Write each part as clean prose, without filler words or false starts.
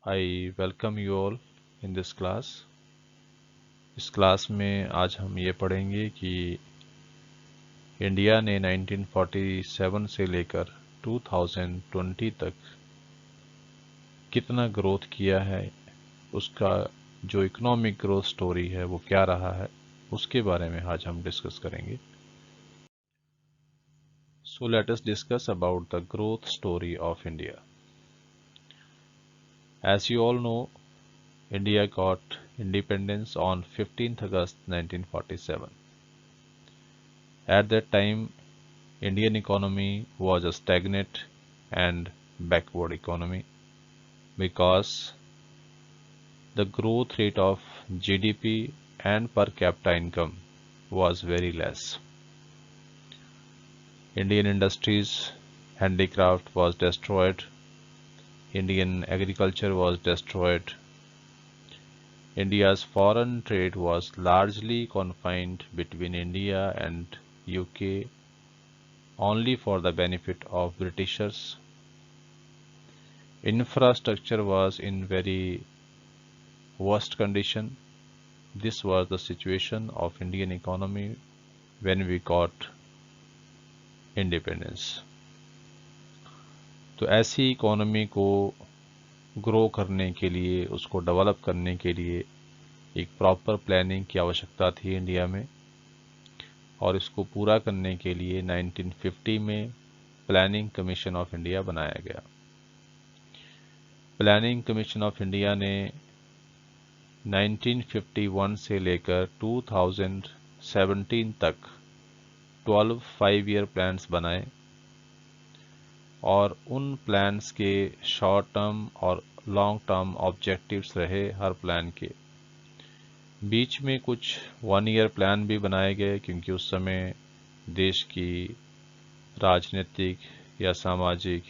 I welcome you all in this class. इस class में आज हम ये पढ़ेंगे कि इंडिया ने 1947 से लेकर 2020 तक कितना ग्रोथ किया है, उसका जो इकोनॉमिक ग्रोथ स्टोरी है वो क्या रहा है, उसके बारे में आज हम डिस्कस करेंगे. So let us discuss about the growth story of India. As you all know, India got independence on 15th August 1947. At that time, Indian economy was a stagnant and backward economy because the growth rate of GDP and per capita income was very less. Indian industries, handicraft was destroyed. Indian agriculture was destroyed. India's foreign trade was largely confined between India and UK only for the benefit of Britishers. Infrastructure was in very worst condition. This was the situation of Indian economy when we got independence. तो ऐसी economy को grow करने के लिए, उसको develop करने के लिए एक प्रॉपर प्लानिंग की आवश्यकता थी इंडिया में, और इसको पूरा करने के लिए 1950 में प्लानिंग कमीशन ऑफ इंडिया बनाया गया. प्लानिंग कमीशन ऑफ इंडिया ने 1951 से लेकर 2017 तक 12 5-ईयर प्लान्स बनाए, और उन प्लान्स के शॉर्ट टर्म और लॉन्ग टर्म ऑब्जेक्टिव्स रहे हर प्लान के. बीच में कुछ 1-ईयर प्लान भी बनाए गए क्योंकि उस समय देश की राजनीतिक या सामाजिक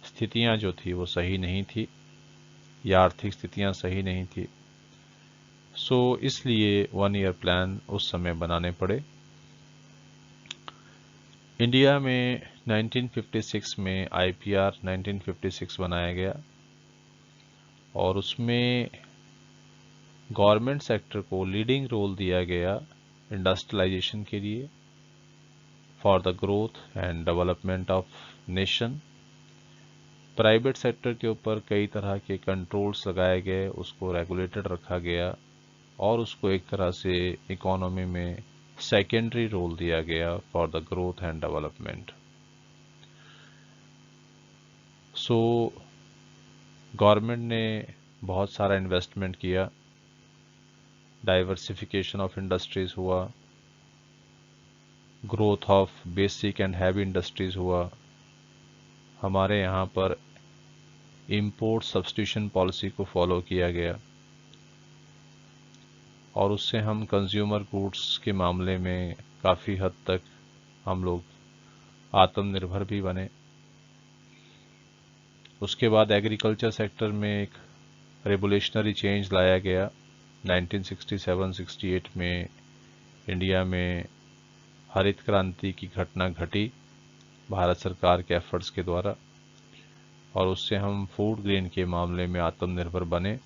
स्थितियां जो थी वो सही नहीं थी, या आर्थिक स्थितियां सही नहीं थी. सो इसलिए 1-ईयर प्लान उस समय बनाने पड़े. इंडिया में 1956 में IPR 1956 बनाया गया, और उसमें गवर्नमेंट सेक्टर को लीडिंग रोल दिया गया इंडस्ट्रियलाइजेशन के लिए, for the growth and development of nation. Private sector के ऊपर कई तरह के कंट्रोल्स लगाए गए, उसको रेगुलेटेड रखा गया, और उसको एक तरह से इकोनॉमी में सेकेंडरी रोल दिया गया for the growth and development. So government ने बहुत सारा इन्वेस्टमेंट किया, डाइवर्सिफिकेशन ऑफ इंडस्ट्रीज हुआ, growth of basic and heavy industries हुआ. हमारे यहाँ पर इंपोर्ट सब्स्टिट्यूशन पॉलिसी को फॉलो किया गया, और उससे हम कंज्यूमर गुड्स के मामले में काफ़ी हद तक हम लोग आत्मनिर्भर भी बने. उसके बाद एग्रीकल्चर सेक्टर में एक रेवोल्यूशनरी चेंज लाया गया. 1967-68 में इंडिया में हरित क्रांति की घटना घटी भारत सरकार के एफर्ट्स के द्वारा, और उससे हम फूड ग्रेन के मामले में आत्मनिर्भर बने.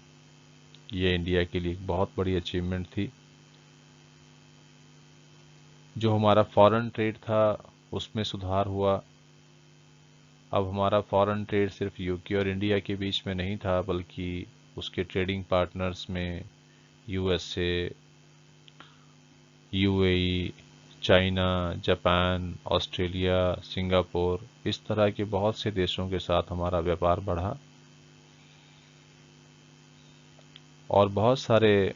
ये इंडिया के लिए एक बहुत बड़ी अचीवमेंट थी. जो हमारा फॉरेन ट्रेड था उसमें सुधार हुआ. अब हमारा फॉरेन ट्रेड सिर्फ यूके और इंडिया के बीच में नहीं था, बल्कि उसके ट्रेडिंग पार्टनर्स में USA, UAE, China, Japan, Australia, Singapore, इस तरह के बहुत से देशों के साथ हमारा व्यापार बढ़ा, और बहुत सारे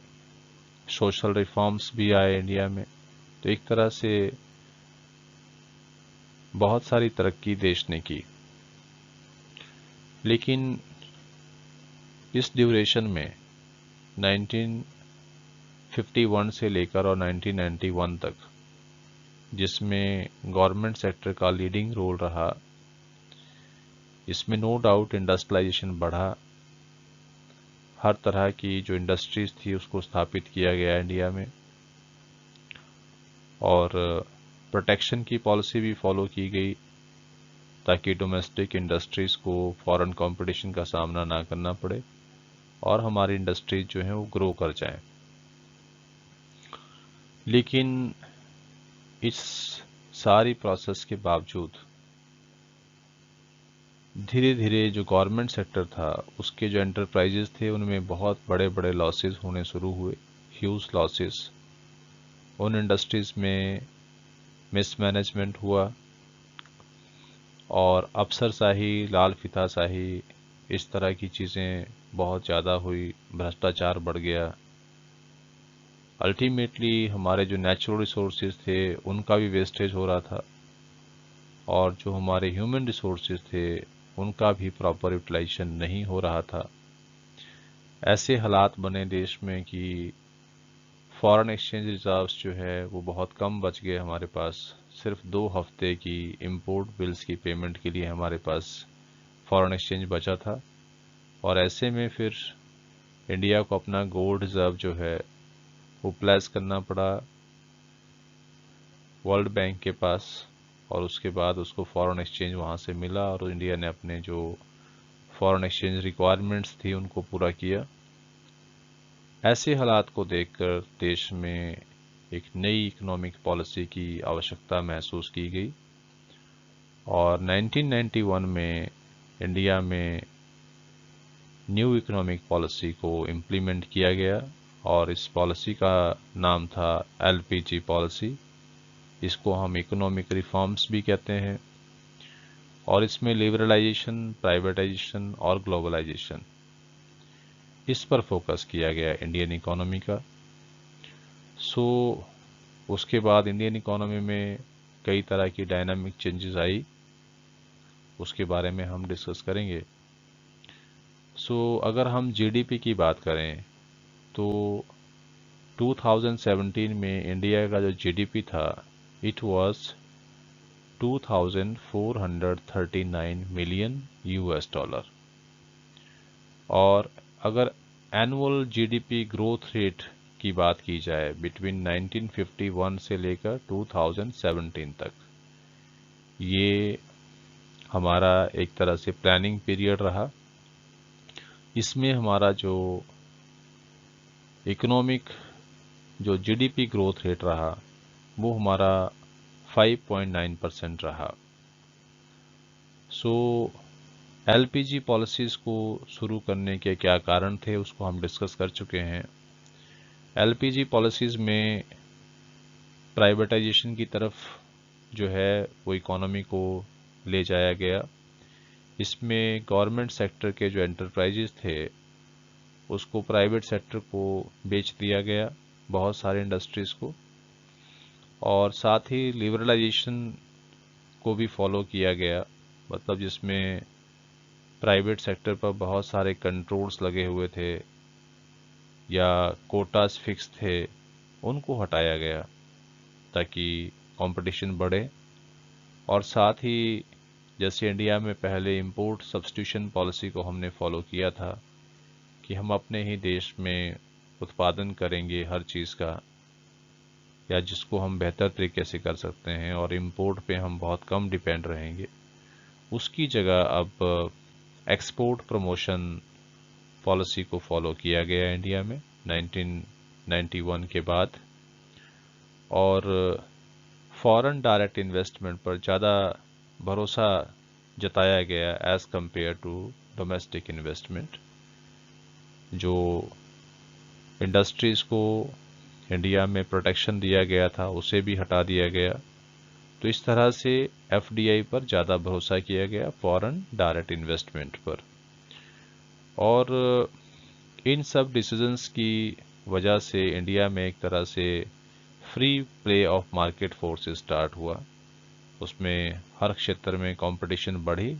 सोशल रिफॉर्म्स भी आए इंडिया में. तो एक तरह से बहुत सारी तरक्की देश ने की. लेकिन इस ड्यूरेशन में 1951 से लेकर और 1991 तक, जिसमें गवर्नमेंट सेक्टर का लीडिंग रोल रहा, इसमें नो डाउट इंडस्ट्रियलाइजेशन बढ़ा. हर तरह की जो इंडस्ट्रीज थी उसको स्थापित किया गया इंडिया में, और प्रोटेक्शन की पॉलिसी भी फॉलो की गई. ताकि डोमेस्टिक इंडस्ट्रीज़ को फॉरेन कंपटीशन का सामना ना करना पड़े और हमारी इंडस्ट्रीज जो हैं वो ग्रो कर जाएं। लेकिन इस सारी प्रोसेस के बावजूद धीरे धीरे जो गवर्नमेंट सेक्टर था उसके जो एंटरप्राइजेस थे उनमें बहुत बड़े बड़े लॉसेस होने शुरू हुए, ह्यूज लॉसेस। उन इंडस्ट्रीज में मिसमैनेजमेंट हुआ और अफसरशाही, लाल फीताशाही, इस तरह की चीज़ें बहुत ज़्यादा हुई, भ्रष्टाचार बढ़ गया। अल्टीमेटली हमारे जो नेचुरल रिसोर्सेज थे उनका भी वेस्टेज हो रहा था और जो हमारे ह्यूमन रिसोर्सेज थे उनका भी प्रॉपर यूटिलाइजेशन नहीं हो रहा था। ऐसे हालात बने देश में कि फॉरेन एक्सचेंज रिजर्व्स जो है वो बहुत कम बच गए हमारे पास। सिर्फ 2 हफ्ते की इंपोर्ट बिल्स की पेमेंट के लिए हमारे पास फॉरेन एक्सचेंज बचा था और ऐसे में फिर इंडिया को अपना गोल्ड रिजर्व जो है वो प्लेस करना पड़ा वर्ल्ड बैंक के पास और उसके बाद उसको फॉरेन एक्सचेंज वहाँ से मिला और इंडिया ने अपने जो फॉरेन एक्सचेंज रिक्वायरमेंट्स थी उनको पूरा किया। ऐसे हालात को देखकर देश में एक नई इकोनॉमिक पॉलिसी की आवश्यकता महसूस की गई और 1991 में इंडिया में न्यू इकोनॉमिक पॉलिसी को इम्प्लीमेंट किया गया और इस पॉलिसी का नाम था एलपीजी पॉलिसी। इसको हम इकोनॉमिक रिफॉर्म्स भी कहते हैं और इसमें लिबरलाइजेशन, प्राइवेटाइजेशन और ग्लोबलाइजेशन, इस पर फोकस किया गया इंडियन इकोनॉमी का। उसके बाद इंडियन इकोनॉमी में कई तरह की डायनामिक चेंजेस आई, उसके बारे में हम डिस्कस करेंगे। अगर हम जीडीपी की बात करें तो 2017 में इंडिया का जो जीडीपी था it was 2439 million US dollar और अगर एनुअल जीडीपी ग्रोथ रेट की बात की जाए बिटवीन 1951 से लेकर 2017 तक, ये हमारा एक तरह से प्लानिंग पीरियड रहा। इसमें हमारा जो इकोनॉमिक जो जीडीपी ग्रोथ रेट रहा वो हमारा 5.9% रहा। एलपीजी पॉलिसीज़ को शुरू करने के क्या कारण थे उसको हम डिस्कस कर चुके हैं। एलपीजी पॉलिसीज़ में प्राइवेटाइजेशन की तरफ जो है वो इकोनॉमी को ले जाया गया। इसमें गवर्नमेंट सेक्टर के जो एंटरप्राइजेज थे उसको प्राइवेट सेक्टर को बेच दिया गया, बहुत सारे इंडस्ट्रीज़ को, और साथ ही लिबरलाइजेशन को भी फॉलो किया गया, मतलब जिसमें प्राइवेट सेक्टर पर बहुत सारे कंट्रोल्स लगे हुए थे या कोटास फिक्स थे, उनको हटाया गया ताकि कंपटीशन बढ़े। और साथ ही जैसे इंडिया में पहले इंपोर्ट सब्स्टिट्यूशन पॉलिसी को हमने फॉलो किया था कि हम अपने ही देश में उत्पादन करेंगे हर चीज़ का या जिसको हम बेहतर तरीके से कर सकते हैं और इंपोर्ट पे हम बहुत कम डिपेंड रहेंगे, उसकी जगह अब एक्सपोर्ट प्रमोशन पॉलिसी को फॉलो किया गया इंडिया में 1991 के बाद और फॉरेन डायरेक्ट इन्वेस्टमेंट पर ज़्यादा भरोसा जताया गया as compared to domestic investment. जो इंडस्ट्रीज़ को इंडिया में प्रोटेक्शन दिया गया था उसे भी हटा दिया गया। तो इस तरह से एफडीआई पर ज़्यादा भरोसा किया गया, फॉरेन डायरेक्ट इन्वेस्टमेंट पर। और इन सब डिसीजंस की वजह से इंडिया में एक तरह से free play of market force start हुआ। उसमें हर क्षेत्र में कंपटीशन बढ़ी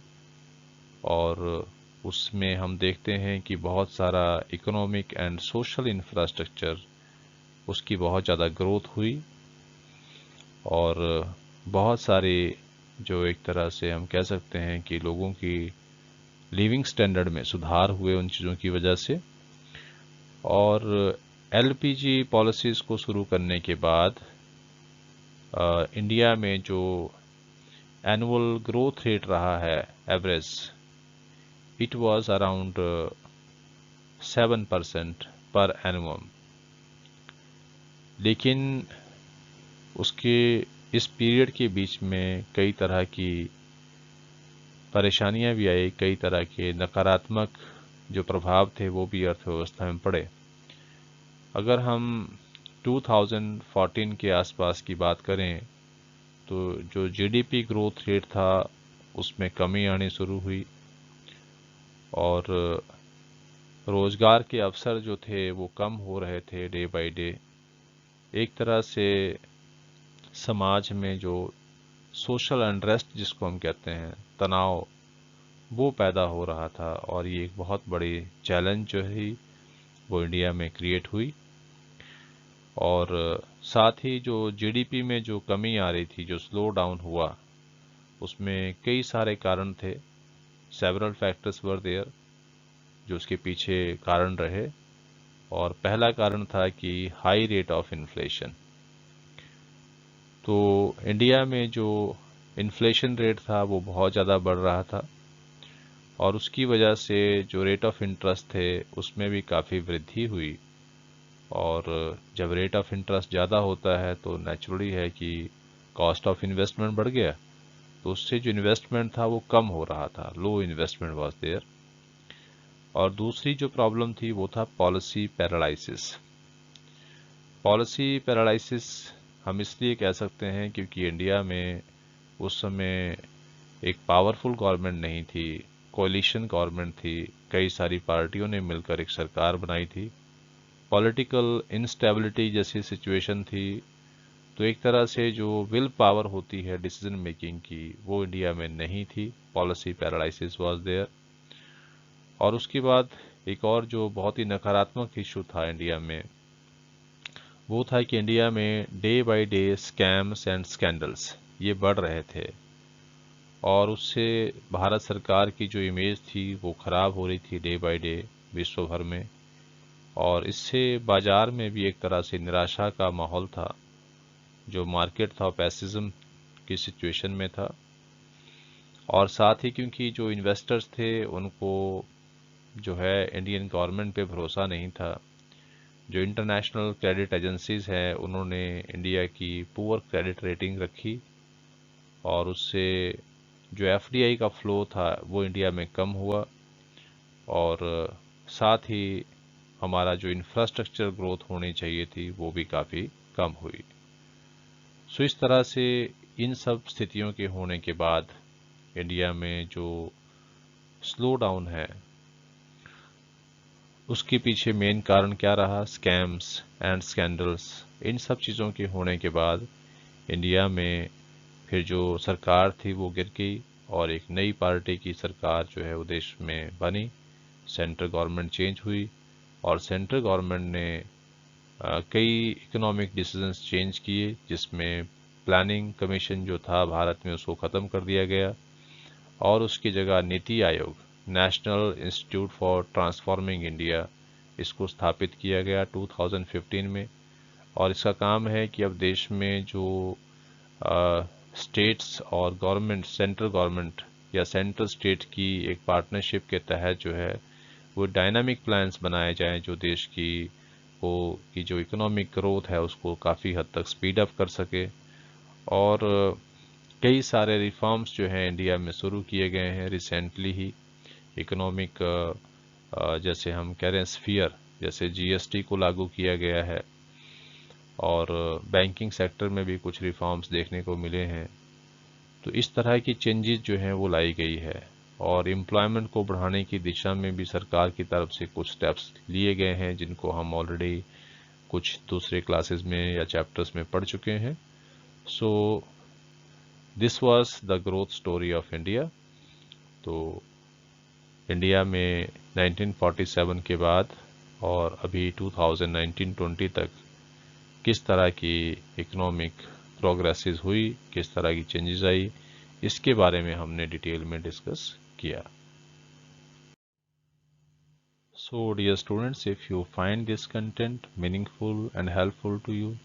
और उसमें हम देखते हैं कि बहुत सारा इकोनॉमिक एंड सोशल इंफ्रास्ट्रक्चर उसकी बहुत ज़्यादा ग्रोथ हुई और बहुत सारे जो एक तरह से हम कह सकते हैं कि लोगों की लिविंग स्टैंडर्ड में सुधार हुए उन चीज़ों की वजह से। और एलपीजी पॉलिसीज़ को शुरू करने के बाद इंडिया में जो एनुअल ग्रोथ रेट रहा है एवरेज, इट वाज अराउंड 7% पर एनुअम। लेकिन उसके इस पीरियड के बीच में कई तरह की परेशानियां भी आई, कई तरह के नकारात्मक जो प्रभाव थे वो भी अर्थव्यवस्था में पड़े। अगर हम 2014 के आसपास की बात करें तो जो जीडीपी ग्रोथ रेट था उसमें कमी आनी शुरू हुई और रोजगार के अवसर जो थे वो कम हो रहे थे डे बाय डे। एक तरह से समाज में जो सोशल अनरेस्ट जिसको हम कहते हैं, तनाव, वो पैदा हो रहा था और ये एक बहुत बड़ी चैलेंज जो है वो इंडिया में क्रिएट हुई। और साथ ही जो जीडीपी में जो कमी आ रही थी, जो स्लो डाउन हुआ, उसमें कई सारे कारण थे। सेवरल फैक्टर्स वर देयर जो उसके पीछे कारण रहे। और पहला कारण था कि हाई रेट ऑफ इन्फ्लेशन। तो इंडिया में जो इन्फ्लेशन रेट था वो बहुत ज़्यादा बढ़ रहा था और उसकी वजह से जो रेट ऑफ इंटरेस्ट थे उसमें भी काफ़ी वृद्धि हुई। और जब रेट ऑफ इंटरेस्ट ज़्यादा होता है तो नेचुरली है कि कॉस्ट ऑफ इन्वेस्टमेंट बढ़ गया, तो उससे जो इन्वेस्टमेंट था वो कम हो रहा था, लो इन्वेस्टमेंट वाज देयर। और दूसरी जो प्रॉब्लम थी वो था पॉलिसी पैरालिसिस। पॉलिसी पैरालिसिस हम इसलिए कह सकते हैं क्योंकि इंडिया में उस समय एक पावरफुल गवर्नमेंट नहीं थी, कोalition गवर्नमेंट थी, कई सारी पार्टियों ने मिलकर एक सरकार बनाई थी, पॉलिटिकल इंस्टेबिलिटी जैसी सिचुएशन थी। तो एक तरह से जो विल पावर होती है डिसीजन मेकिंग की वो इंडिया में नहीं थी, पॉलिसी पैरालिसिस वाज देयर। और उसके बाद एक और जो बहुत ही नकारात्मक इशू था इंडिया में वो था कि इंडिया में day by day scams and scandals ये बढ़ रहे थे और उससे भारत सरकार की जो इमेज थी वो खराब हो रही थी डे बाय डे विश्व भर में। और इससे बाजार में भी एक तरह से निराशा का माहौल था, जो मार्केट था पैसिज्म की सिचुएशन में था। और साथ ही क्योंकि जो इन्वेस्टर्स थे उनको जो है इंडियन गवर्नमेंट पे भरोसा नहीं था, जो इंटरनेशनल क्रेडिट एजेंसीज हैं उन्होंने इंडिया की पुअर क्रेडिट रेटिंग रखी और उससे जो एफडीआई का फ्लो था वो इंडिया में कम हुआ और साथ ही हमारा जो इंफ्रास्ट्रक्चर ग्रोथ होनी चाहिए थी वो भी काफ़ी कम हुई। सो इस तरह से इन सब स्थितियों के होने के बाद इंडिया में जो स्लो डाउन है उसके पीछे मेन कारण क्या रहा, स्कैम्स एंड स्कैंडल्स। इन सब चीज़ों के होने के बाद इंडिया में फिर जो सरकार थी वो गिर गई और एक नई पार्टी की सरकार जो है वो देश में बनी, सेंट्रल गवर्नमेंट चेंज हुई और सेंट्रल गवर्नमेंट ने कई इकोनॉमिक डिसीजंस चेंज किए, जिसमें प्लानिंग कमीशन जो था भारत में उसको ख़त्म कर दिया गया और उसकी जगह NITI Aayog, national institute for transforming India, इसको स्थापित किया गया 2015 में। और इसका काम है कि अब देश में जो स्टेट्स और गवर्नमेंट, सेंट्रल गवर्नमेंट या सेंट्रल स्टेट की एक पार्टनरशिप के तहत जो है वो डायनामिक प्लान्स बनाए जाएं जो देश की जो इकोनॉमिक ग्रोथ है उसको काफ़ी हद तक स्पीड अप कर सके। और कई सारे रिफॉर्म्स जो हैं इंडिया में शुरू किए गए हैं रिसेंटली ही। इकोनॉमिक जैसे हम कह रहे हैं स्फीयर, जैसे जीएसटी को लागू किया गया है और बैंकिंग सेक्टर में भी कुछ रिफॉर्म्स देखने को मिले हैं। तो इस तरह की चेंजेस जो हैं वो लाई गई है और एम्प्लॉयमेंट को बढ़ाने की दिशा में भी सरकार की तरफ से कुछ स्टेप्स लिए गए हैं जिनको हम ऑलरेडी कुछ दूसरे क्लासेस में या चैप्टर्स में पढ़ चुके हैं। So this was the growth story of India. तो इंडिया में 1947 के बाद और अभी 2019-20 तक किस तरह की इकोनॉमिक प्रोग्रेसेस हुई, किस तरह की चेंजेस आई, इसके बारे में हमने डिटेल में डिस्कस किया। So dear students, if you find this content meaningful and helpful to you,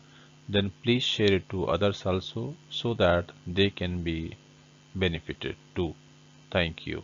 then please share it to others also so that they can be benefited too. Thank you.